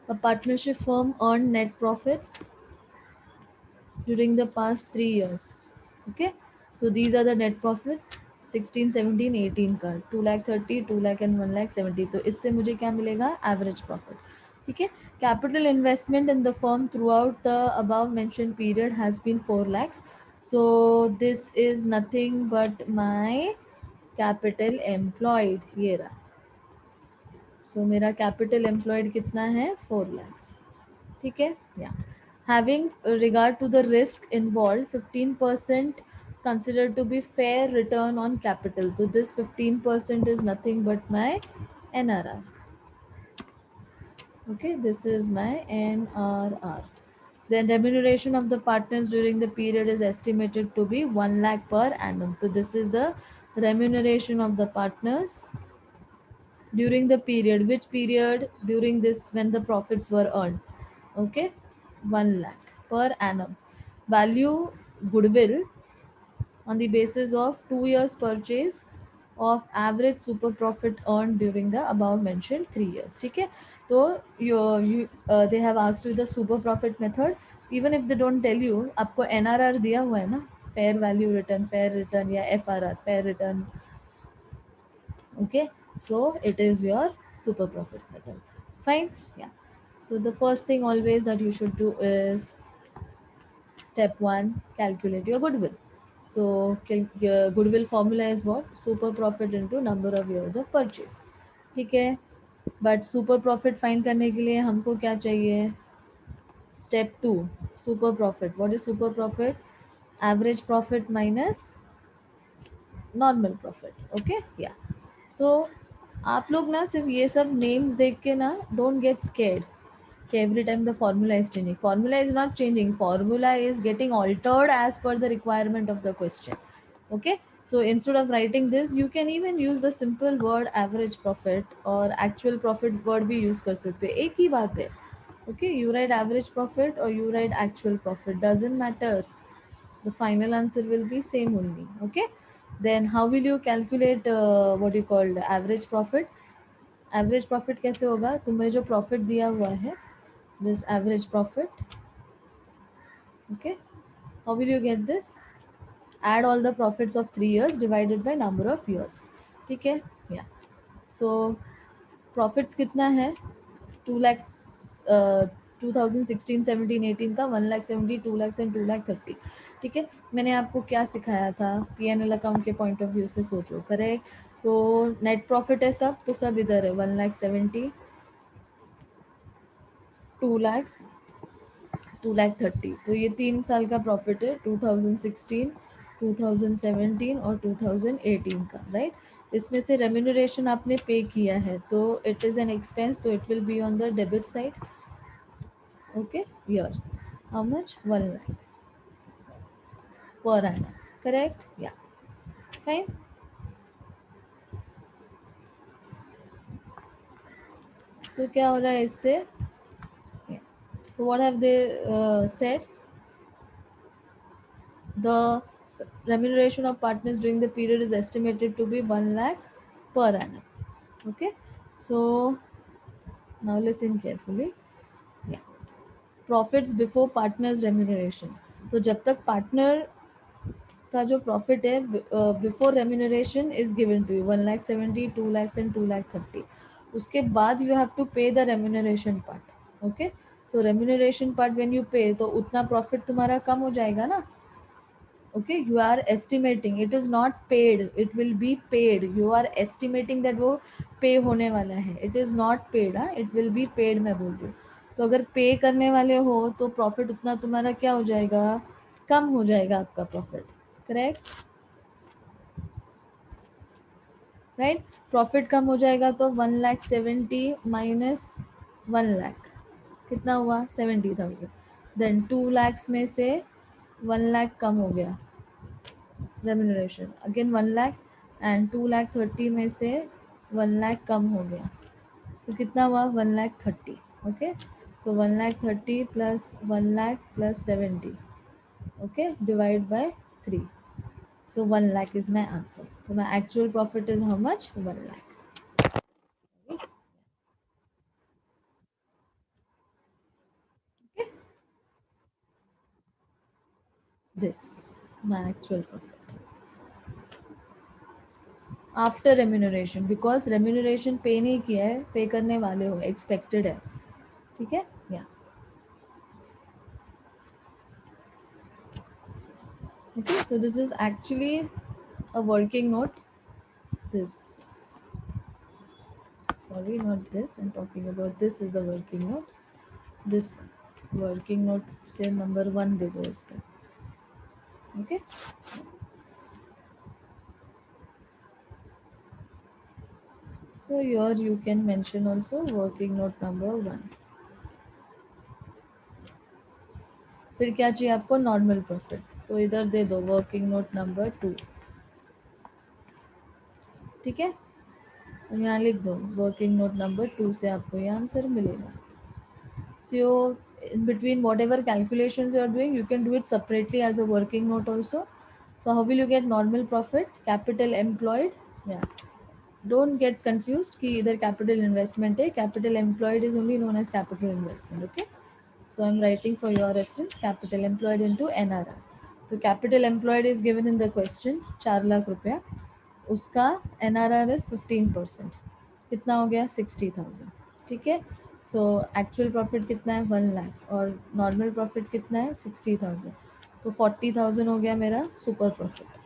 A partnership firm earned net profits during the past 3 years. Okay, so these are the net profit 16, 17, 18 का 2 lakh 30, 2 lakh and 1 lakh 70. तो इससे मुझे क्या मिलेगा? Average profit. ठीक है. Capital investment in the firm throughout the above mention period has been 4 lakhs. So this is nothing but my capital employed. ये रहा. So मेरा capital employed कितना है? 4 lakhs. ठीक है. Yeah. Having regard to the risk involved, 15% is considered to be fair return on capital. So this 15% is nothing but my NRR. Okay, this is my NRR. Then remuneration of the partners during the period is estimated to be 1 lakh per annum. So this is the remuneration of the partners during the period. Which period? During this, when the profits were earned. Okay, 1 lakh per annum. Value goodwill on the basis of 2 years purchase of average super profit earned during the above mentioned 3 years. ठीक है. तो they have asked you the super profit method. Even if they don't tell you, आपको NRR दिया हुआ है ना, fair value return, fair return या FRR, fair return. Okay, so it is your super profit method. Fine. Yeah. So the first thing always that you should do is step 1, calculate your goodwill. So your goodwill formula is what? Super profit into number of years of purchase. ठीक है. But super profit find करने के लिए हमको क्या चाहिए? Step 2, super profit. What is super profit? Average profit minus normal profit. Okay. या. सो आप लोग ना सिर्फ ये सब नेम्स देख के ना डोंट गेट स्केर्ड कि every time the formula is changing. Formula is not changing. Formula is getting altered as per the requirement of the question. Okay. So instead of writing this, you can even use the simple word average profit or actual profit word भी use कर सकते हैं. एक ही बात है. Okay. You write average profit or you write actual profit. Doesn't matter. The final answer will be same only. Okay. Then how will you calculate what you call average profit? Average profit कैसे होगा? तुम्हें जो profit दिया हुआ है, this average profit. Okay. How will you get this? Add all the profits of 3 years divided by number of years. ठीक है. Yeah. So profits कितना है? 2 lakhs. 2016, 17, 18 का 1,70,000, 2 lakhs and 2,30,000. ठीक है. मैंने आपको क्या सिखाया था? P&L अकाउंट के पॉइंट ऑफ व्यू से सोचो. करेक्ट. तो नेट प्रॉफिट है सब, तो सब इधर है. 1,70,000, 2 lakhs, 2,30,000. तो ये 3 साल का प्रॉफिट है. 2016, 2017 और 2018 का. राइट. इसमें से रेम्यूनरेशन आपने पे किया है, तो इट इज़ एन एक्सपेंस, तो it will be on the debit side. Okay. Here how much? 1 lakh पर annum. करेक्ट. या. फाइन. सो क्या हो रहा है इससे? So what have they said? The remuneration of partners during the period is estimated to be 1 lakh per annum. Okay. So now listen carefully. Yeah. Profits before partners remuneration. तो जब तक partner का जो प्रॉफिट है before remuneration is given to you 1,70,000, 2 lakhs and 2,30,000. उसके बाद you have to pay the remuneration part. Okay. So remuneration part when you pay, तो उतना प्रॉफिट तुम्हारा कम हो जाएगा ना. okay, you are estimating, it is not paid, it will be paid. You are estimating that वो पे होने वाला है. it is not paid. हाँ, it will be paid मैं बोल रही हूँ. तो अगर पे करने वाले हो तो प्रॉफिट उतना तुम्हारा क्या हो जाएगा? कम हो जाएगा आपका प्रॉफिट. करेक्ट. राइट. प्रॉफिट कम हो जाएगा तो 1,70,000 माइनस 1 लाख कितना हुआ? 70,000. देन 2 lakhs में से 1 लाख कम हो गया रेम्यूनरेशन. अगेन 1 लाख एंड 2,30,000 में से 1 लाख कम हो गया. तो कितना हुआ? 1,30,000. Okay. So 1,30,000 plus 1 lakh plus 70. Okay. Divide by 3. So 1 lakh is my answer. So my actual profit is how much? 1 lakh. this my actual profit after remuneration, because remuneration पे नहीं किया है, पे करने वाले हो, एक्सपेक्टेड है. ठीक है. या okay, so this is actually a working note. This, sorry, not this, I'm talking about this is a working note. This working note से नंबर 1 दे दो इसका. Okay. So here you can mention also working note number 1. फिर क्या चाहिए आपको, normal profit, तो इधर दे दो वर्किंग नोट नंबर 2. ठीक है. और यहाँ लिख दो वर्किंग नोट नंबर 2 से आपको ये आंसर मिलेगा. So in between whatever calculations you are doing, you can do it separately as a working note also. So how will you get normal profit? Capital employed. Yeah. Don't get confused कि इधर capital investment है. Capital employed is only known as capital investment. Okay. So I'm writing for your reference capital employed into NRR. तो capital employed is given in the question 4 lakh रुपया. उसका NRR is 15%. कितना हो गया, 60,000. ठीक है. सो एक्चुअल प्रॉफिट कितना है, 1 लाख, और नॉर्मल प्रॉफिट कितना है, 60,000. तो 40,000 हो गया मेरा super profit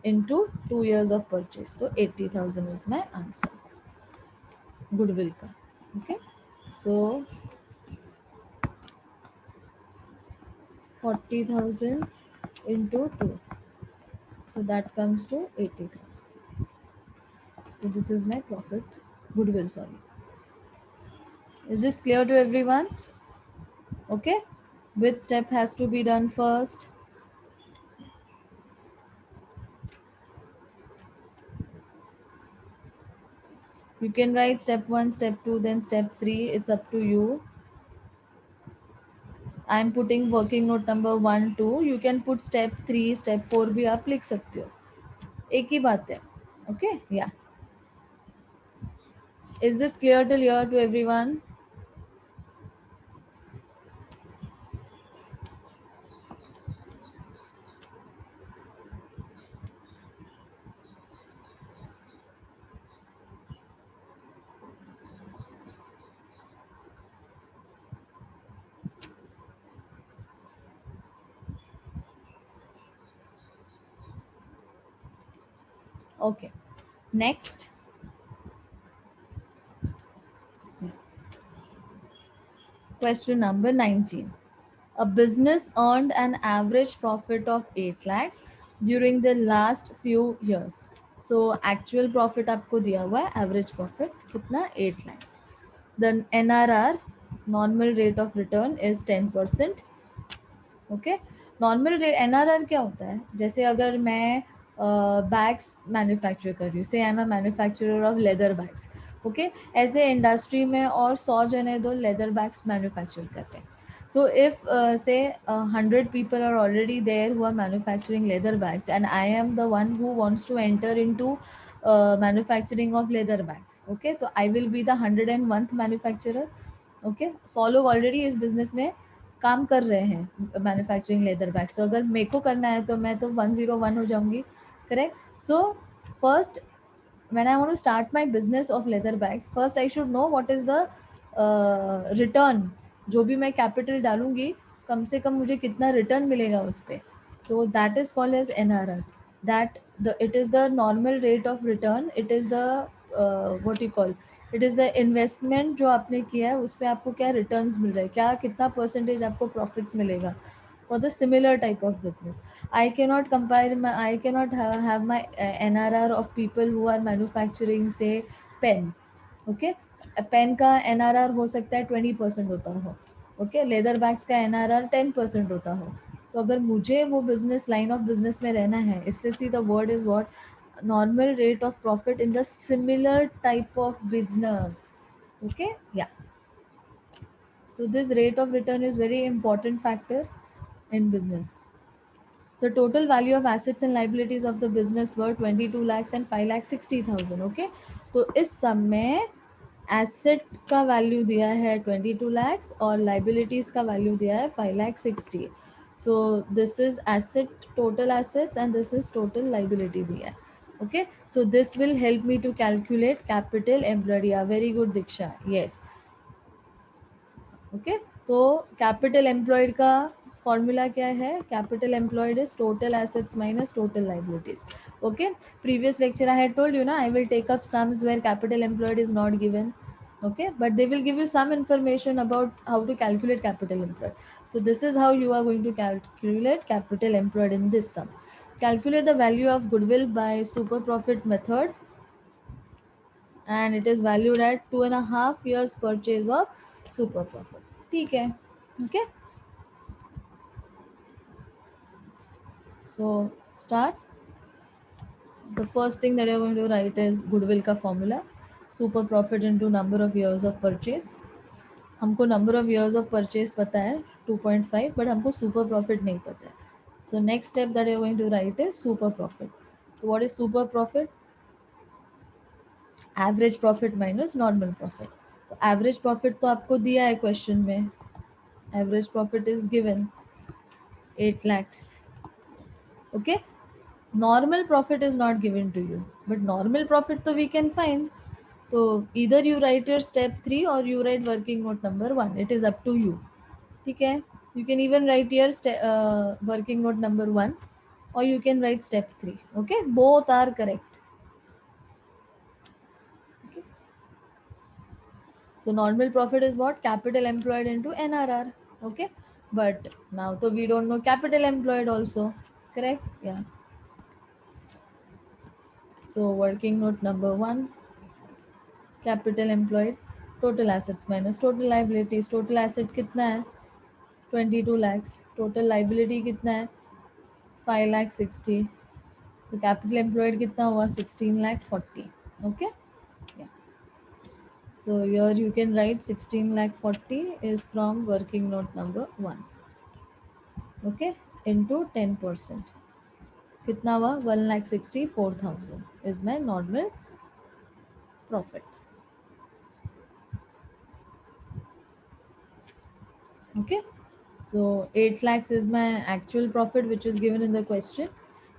into 2 years of purchase. So 80,000 is my answer. Goodwill का. Okay. So 40,000 into 2. So that comes to 80,000. So this is my profit. Goodwill, sorry. Is this clear to everyone? Okay. Which step has to be done first? You can write step 1, step 2, then step 3. It's up to you. I'm putting working note number 1, 2. You can put step 3, step 4 भी आप लिख सकते हो. एक ही बात है. Okay? Yeah. Is this clear till here to everyone? Okay. Next. Question number 19. A business earned an average profit of 8 lakhs during the last few years. So actual profit आपको दिया हुआ है, average profit कितना, 8 lakhs. Then NRR, normal rate of return, is 10%. Okay. Normal NRR क्या होता है, जैसे अगर मैं बैग्स मैन्युफैक्चर कर रही हूँ, से I am a manufacturer of leather bags. Okay. ऐसे इंडस्ट्री में और 100 जने दो लेदर बैग्स मैन्युफैक्चर करते हैं. So if say 100 people are already there who are manufacturing leather bags, and I am the one who wants to enter into manufacturing of leather bags. Okay, so I will be the 101th manufacturer. Okay, 100 लोग already इस business में काम कर रहे हैं manufacturing leather bags. तो अगर मेरे को करना है तो मैं तो 101 हो जाऊंगी. Correct. So first, when I want to start my business of leather bags, first I should know what is the return. जो भी मैं कैपिटल डालूंगी, कम से कम मुझे कितना रिटर्न मिलेगा उस पर. तो that is called as NRR. That the it is the normal rate of return. It is the what you call, it is the investment जो आपने किया है उस पर आपको क्या रिटर्न्स मिल रहा है, क्या कितना परसेंटेज आपको प्रॉफिट्स मिलेगा for the similar type of business. I cannot compare my, I cannot have my NRR of people who are manufacturing say pen. Okay. Pen का NRR हो सकता है 20% होता हो. ओके. लेदर बैग्स का NRR 10% होता हो. तो अगर मुझे वो बिजनेस लाइन ऑफ बिजनेस में रहना है, इसलिए see the word is what, normal rate of profit in the similar type of business. Okay. या. So this rate of return is very important factor in business. The total value of assets and liabilities of the business were 22 lakhs and 5 lakh 60,000. Okay. तो इस समय asset का value दिया है 22 lakhs और liabilities का value दिया है 5 lakh 60. So this is asset, total assets, and this is total liability दिया है. Okay, so this will help me to calculate capital employed. Yeah, very good Diksha. Yes. Okay, तो capital employed का formula क्या है? Capital employed is total assets minus total liabilities. Okay, previous lecture I had told you na I will take up sums where capital employed is not given. Okay, but they will give you some information about how to calculate capital employed. So this is how you are going to calculate capital employed in this sum. Calculate the value of goodwill by super profit method, and it is valued at 2.5 years purchase of super profit. ठीक है. Okay, so start. The first thing that you're going to write is goodwill का formula, super profit into number of years of purchase. हमको number of years of purchase पता है 2.5, but हमको super profit नहीं पता है. So next step that you're going to write is super profit. So what is super profit? Average profit minus normal profit. तो average profit तो आपको दिया है question में. Average profit is given 8 lakhs. Okay, normal profit is not given to you, but normal profit तो we can find. So either you write your step 3 or you write working note number 1. It is up to you. ठीक है, you can even write your working note number 1 or you can write step 3. Okay, both are correct. Okay, so normal profit is what? Capital employed into NRR. Okay, but now so we don't know capital employed also. Correct? Yeah. So working note number 1, capital employed, total assets minus total liabilities. Total asset कितना है? 22 lakhs. Total liability कितना है? 5 lakh 60. So capital employed कितना हुआ? 16 lakh 40. Okay, yeah. So here you can write 16 lakh 40 is from working note number 1. Okay, into 10%. कितना हुआ? 1 lakh 64,000 is my normal profit. Okay, so 8 lakhs is my actual profit which is given in the question.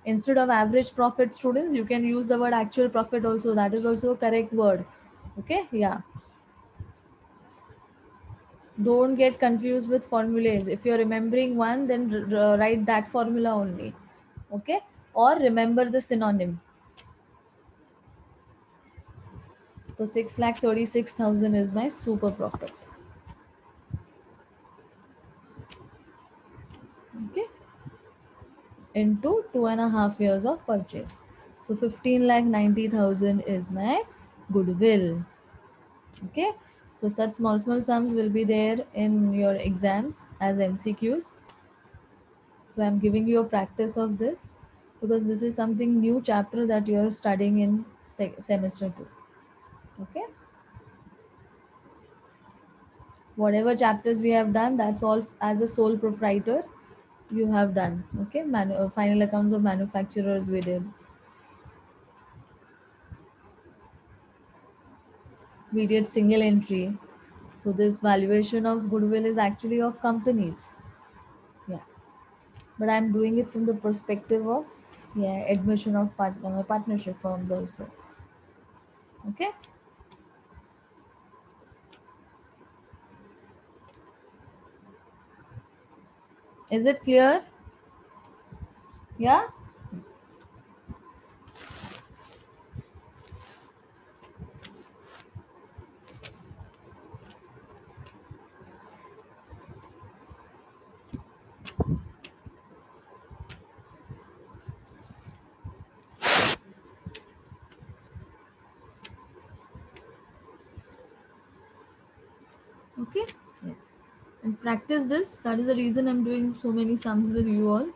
Instead of average profit, students, you can use the word actual profit also. That is also a correct word. Okay, yeah. Don't get confused with formulas. If you're remembering one, then write that formula only. Okay, or remember the synonym. So 6,36,000 is my super profit. Okay, into 2.5 years of purchase. So 15,90,000 is my goodwill. Okay, so such small sums will be there in your exams as MCQs. So I'm giving you a practice of this because this is something new chapter that you're studying in semester 2. Okay, whatever chapters we have done, that's all as a sole proprietor you have done. Okay, final accounts of manufacturers we did. We did single entry. So this valuation of goodwill is actually of companies. Yeah, but I'm doing it from the perspective of, yeah, admission of partnership firms also. Okay, is it clear? Yeah. Okay, yeah. And practice this. That is the reason I'm doing so many sums with you all.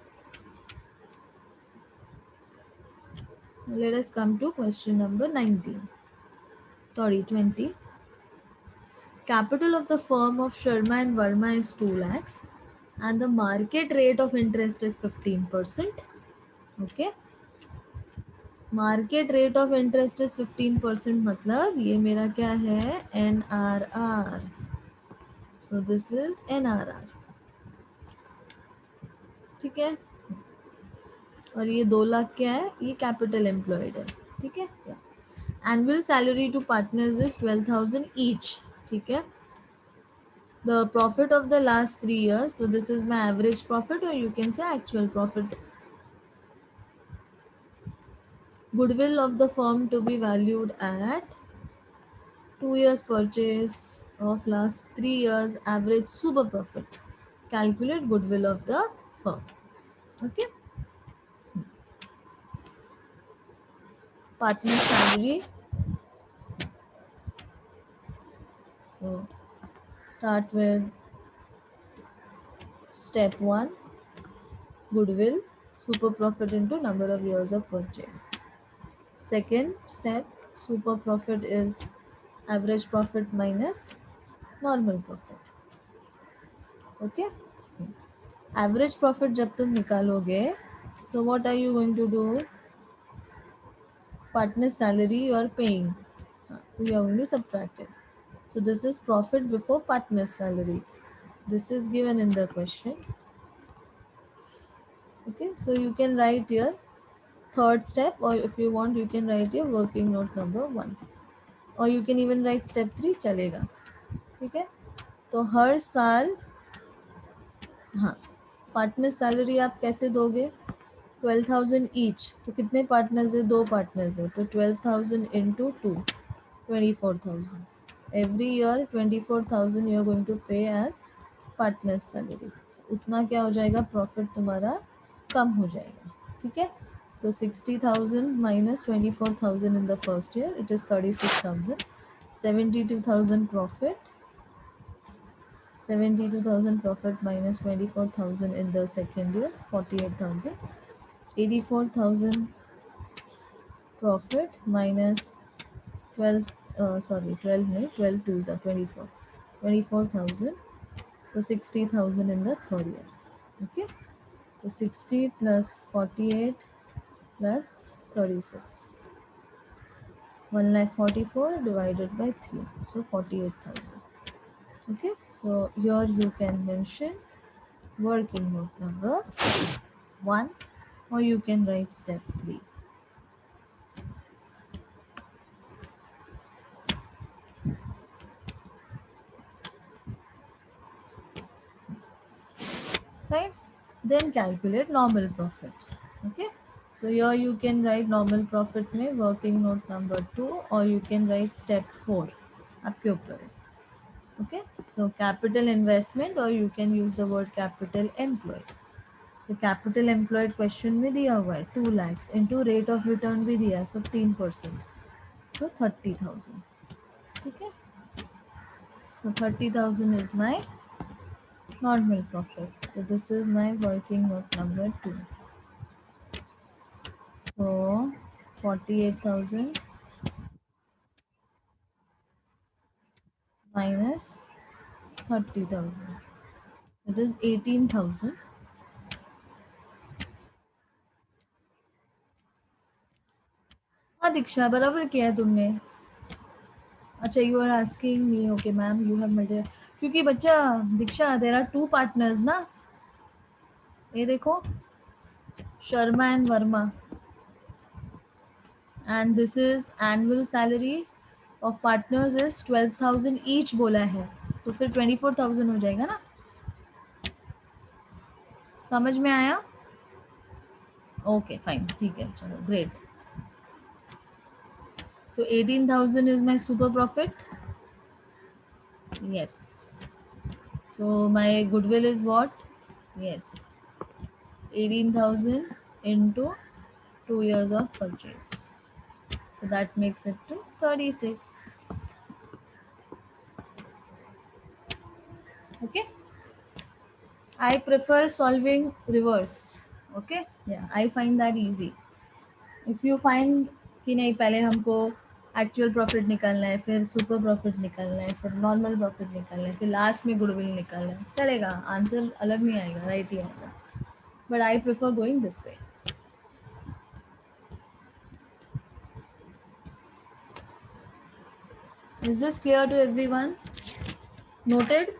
Let us come to question number 19. Sorry, 20. Capital of the firm of Sharma and Verma is 2 lakhs and the market rate of interest is 15%. Okay, market rate of interest is 15%. मतलब ये मेरा क्या है? NRR. So this is NRR. ठीक है, और ये 2 लाख क्या है, ये कैपिटल एम्प्लॉयड है। ठीक है, annual salary to partners is 12,000 each. ठीक है, the profit of the last 3 years, so this is my average profit or you can say actual profit. Goodwill of the firm to be valued at 2 years purchase of last 3 years average super profit. Calculate goodwill of the firm. Okay, partner salary. So start with step 1, goodwill, super profit into number of years of purchase. Second step, super profit is average profit minus normal profit. Okay, average profit जब तुम निकालोगे, so what are you going to do, partner salary you are paying, तो you are going to subtract it. So this is profit before partner salary. This is given in the question. Okay, so you can write here third step, or if you want you can write your working note number 1, or you can even write step 3 चलेगा. ठीक है, तो हर साल, हाँ, partner salary आप कैसे दोगे, 12,000 each, तो कितने पार्टनर्स है, 2 पार्टनर्स है, तो 12,000 into 2, 24,000. Every year 24,000 you are going to pay as partner salary. उतना क्या हो जाएगा, प्रॉफिट तुम्हारा कम हो जाएगा. ठीक है, तो 60,000 minus 24,000 in the first year, it is 36,000. 72,000 profit, 72,000 profit minus 24,000 in the second year, 48,000. 84,000 profit minus 12, 12 नहीं, 12 twos are 24, 24,000. So 60,000 in the third year. Okay, so 60 plus 48 plus 36, 1,44,000 divided by 3, so 48,000. Okay, so here you can mention working note number 1, or you can write step 3. Right, then calculate normal profit. Okay, so here you can write normal profit में working note number 2, or you can write step 4, आपके ऊपर है. Okay, so capital investment, or you can use the word capital employed. तो capital employed question में दिया हुआ है 2 lakhs into rate of return भी दिया है 15%, so 30,000. ठीक है, so 30,000 is my normal profit. So this is my working note number 2. So 48,000 minus 30,000, it is 18,000. हाँ दीक्षा, बराबर किया है तुमने. अच्छा, you are asking me, okay ma'am, you have multi, क्योंकि बच्चा दीक्षा देर आर 2 पार्टनर्स ना, ये देखो, Sharma and Verma, and this is annual salary of partners is 12,000 each बोला है, तो फिर 24,000 हो जाएगा ना. समझ में आया? ओके फाइन, ठीक है, चलो great. So 18,000 is my super profit. Yes. So my goodwill is what? Yes. 18,000 into 2 years of purchase. So that makes it to 36. Okay. I prefer solving reverse. Okay. Yeah, I find that easy. If you find कि नहीं पहले हमको actual profit निकालना है, फिर super profit निकालना है, फिर नॉर्मल प्रॉफिट निकालना है, फिर लास्ट में गुडविल निकालना है, चलेगा, आंसर अलग नहीं आएगा, राइट ही आएगा. But I prefer going this way. Is this clear to everyone? Noted?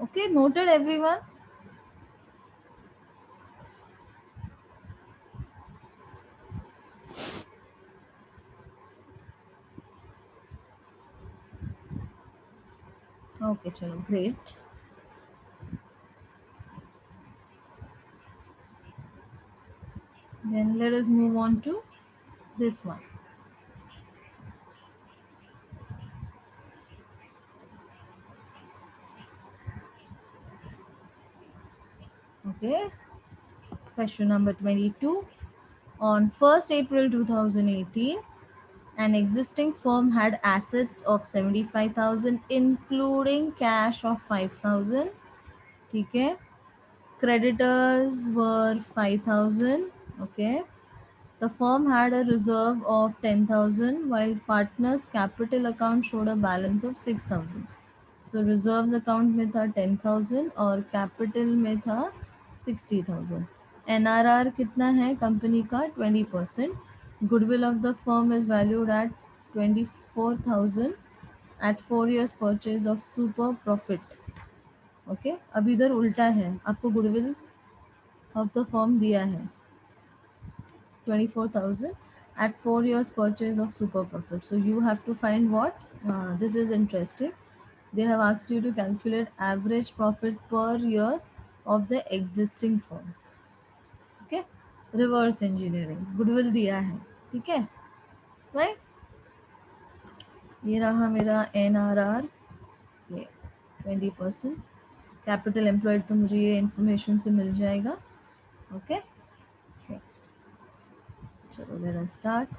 Okay, noted everyone. Okay, chalo, great. Then let us move on to this one. Okay, question number 22. On 1st April 2018, an existing firm had assets of 75,000 including cash of 5,000. ठीक है. Creditors were 5,000. Okay. The firm had a reserve of 10,000 while partners capital account showed a balance of 6,000. So reserves account में था 10,000 और capital में था 60,000. NRR कितना है company का 20%. Goodwill of the firm is valued at 24,000 at 4 years purchase of super profit. Okay, अब इधर उल्टा है, आपको goodwill of the firm दिया है 24,000 at 4 years purchase of super profit. So you have to find what? This is interesting. They have asked you to calculate average profit per year of the existing firm. Okay, reverse engineering. Goodwill दिया है, ठीक है, right? ये रहा मेरा NRR, ये 20%. Capital employed तो मुझे ये इन्फॉर्मेशन से मिल जाएगा. ओके, चलो let us start.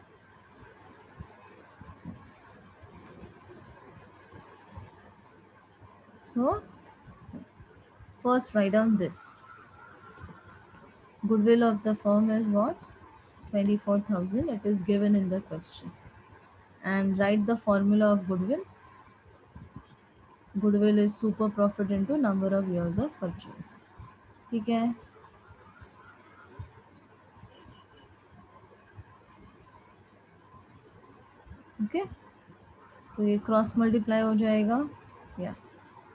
So first write down this. Goodwill of the firm is what? 24,000. It is given in the question. And write the formula of goodwill. Goodwill is super profit into number of years of purchase. ठीक है. Okay, तो ये cross multiply हो जाएगा या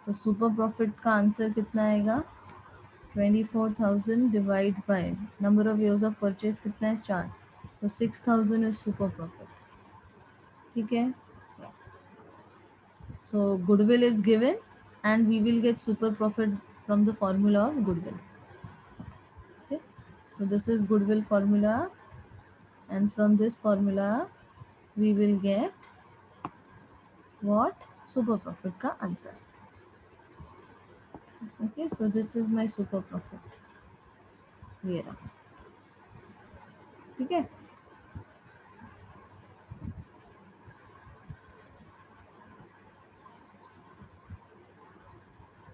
तो super profit का answer कितना आएगा 24,000 divide by number of years of purchase कितना है 4, तो 6,000 इज सुपर प्रॉफिट. ठीक है. So goodwill is given and we will get super profit from the formula of goodwill. Okay. So this is goodwill formula and from this formula we will get what? Super profit का answer. Okay. So this is my super profit. ये रहा. ठीक है.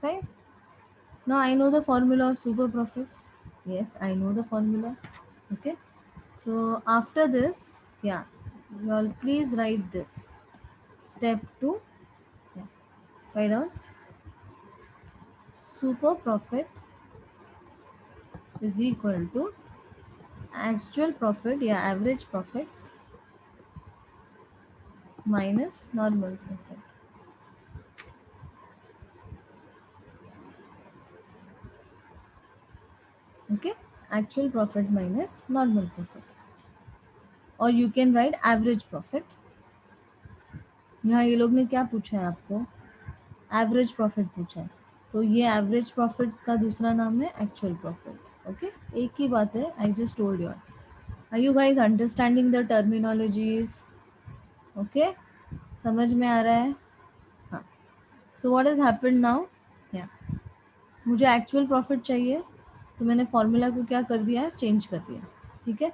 Right. Now I know the formula of super profit. Yes, I know the formula. Okay. So after this, yeah, you all please write this. Step 2. Yeah. Write down. Super profit is equal to actual profit या average profit minus normal profit. Okay, actual profit minus normal profit. और you can write average profit. यहाँ ये लोग ने क्या पूछा है आपको? Average profit पूछा है, तो ये average profit का दूसरा नाम है actual profit. Okay, एक ही बात है. I just told you. Are you guys understanding the terminologies? Okay, समझ में आ रहा है? हाँ. So what has happened now? Yeah. मुझे एक्चुअल प्रॉफिट चाहिए तो मैंने फॉर्मूला को क्या कर दिया, चेंज कर दिया. ठीक है.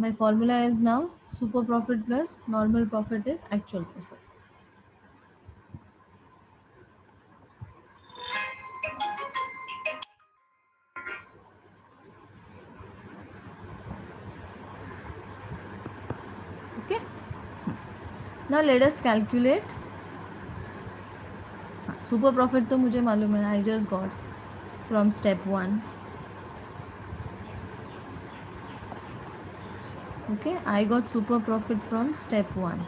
My formula is now super profit plus normal profit is actual profit. Okay, now let us calculate. Super profit तो मुझे मालूम है, I just got from step 1. Okay, I got super profit from step 1.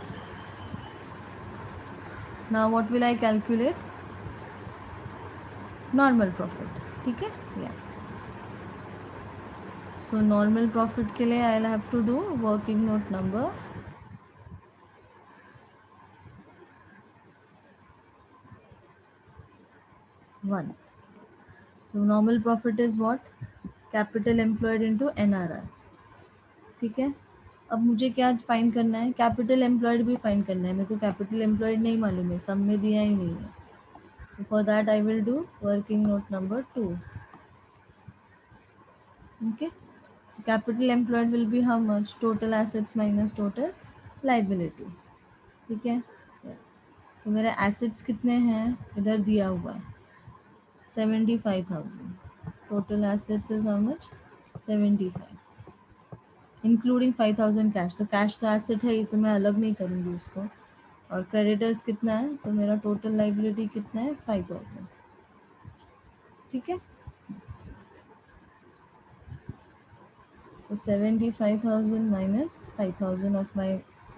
Now what will I calculate? Normal profit, ठीक है। या so normal profit के लिए I will have to do working note number 1. So normal profit is what, capital employed into NRR, ठीक है। अब मुझे क्या फाइंड करना है, कैपिटल एम्प्लॉयड भी फाइंड करना है। मेरे को कैपिटल एम्प्लॉयड नहीं मालूम है, सब में दिया ही नहीं है। So for that I will do working note number 2. Okay, so capital employed will be how much, total assets minus total liability, ठीक है। Yeah. तो मेरे assets कितने हैं, इधर दिया हुआ है 75,000. total assets is how much, 75 including 5,000 cash. तो कैश तो एसेट है, ये तो मैं अलग नहीं करूँगी उसको। और क्रेडिटर्स कितना है, तो मेरा टोटल लाइबिलिटी कितना है 5,000, ठीक है। तो 75,000 minus 5,000 of my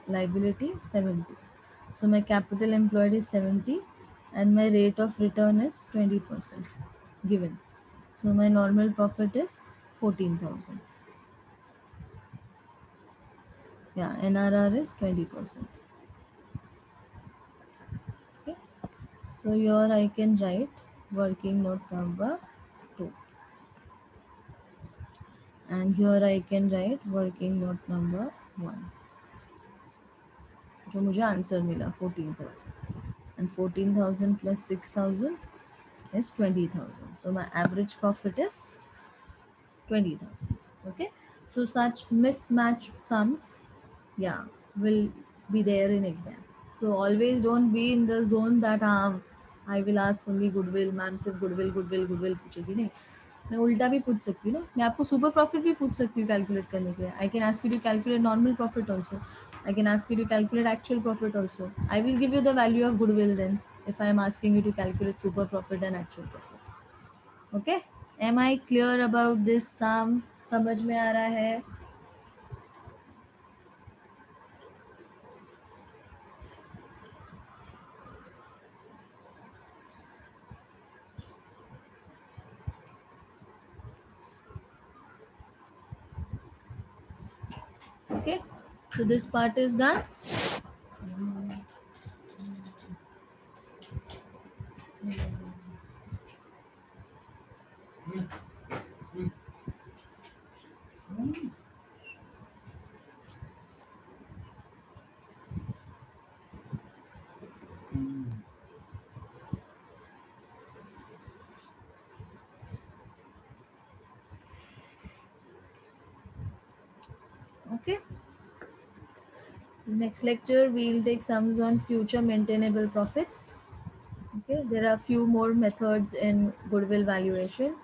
liability 70. So my capital employed is 70 and my rate of return is 20% given. So my normal profit is 14,000. Yeah, NRR is 20%. Okay. So here I can write working note number 2. And here I can write working note number 1. जो मुझे answer मिला 14,000. And 14,000 plus 6,000 is 20,000. So my average profit is 20,000. Okay. So such mismatch sums, yeah, will be there in exam. So always don't be in the zone that I will ask only goodwill, ma'am सिर्फ goodwill पूछेगी नहीं। मैं उल्टा भी पूछ सकती हूँ ना, मैं आपको सुपर प्रॉफिट भी पूछ सकती हूँ कैलकुलेट करने के लिए। I can ask you to calculate normal profit also, I can ask you to calculate actual profit also. I will give you the value of goodwill then if I am asking you to calculate super profit and actual profit. Okay, am I clear about this sum? समझ में आ रहा है? Okay, so this part is done. Okay, next lecture we will take sums on future maintainable profits. Okay, there are few more methods in goodwill valuation.